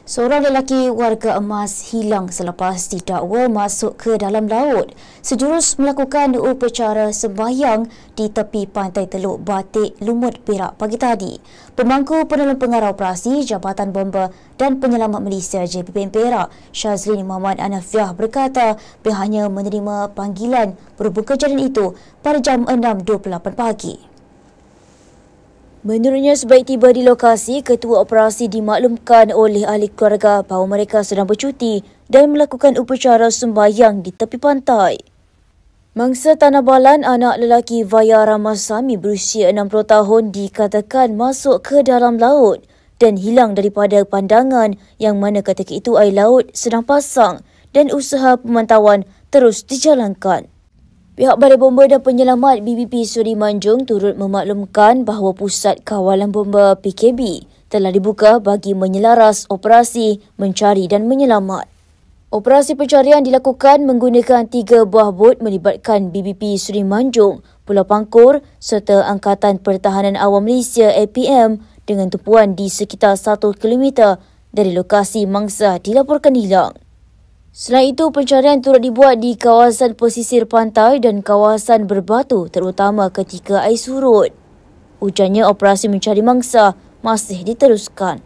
Seorang lelaki warga Emas hilang selepas didakwa masuk ke dalam laut. Sejurus melakukan upacara sembahyang di tepi pantai Teluk Batik, Lumut, Perak pagi tadi. Pemangku penolong pengarah operasi Jabatan Bomba dan Penyelamat Malaysia JPPM Perak, Shazlin Muhammad Anafiah berkata pihaknya menerima panggilan berhubung kejadian itu pada jam 6.28 pagi. Menurutnya, sebaik tiba di lokasi, ketua operasi dimaklumkan oleh ahli keluarga bahawa mereka sedang bercuti dan melakukan upacara sembahyang di tepi pantai. Mangsa Tanah Balan, anak lelaki Vaya Ramasamy berusia 60 tahun dikatakan masuk ke dalam laut dan hilang daripada pandangan yang mana ketika itu air laut sedang pasang dan usaha pemantauan terus dijalankan. Pihak Balai Bomba dan Penyelamat BBP Seri Manjung turut memaklumkan bahawa Pusat Kawalan Bomba PKB telah dibuka bagi menyelaras operasi mencari dan menyelamat. Operasi pencarian dilakukan menggunakan 3 buah bot melibatkan BBP Seri Manjung, Pulau Pangkor serta Angkatan Pertahanan Awam Malaysia APM dengan tumpuan di sekitar 1 km dari lokasi mangsa dilaporkan hilang. Selain itu, pencarian turut dibuat di kawasan pesisir pantai dan kawasan berbatu terutama ketika air surut. Ujarnya, operasi mencari mangsa masih diteruskan.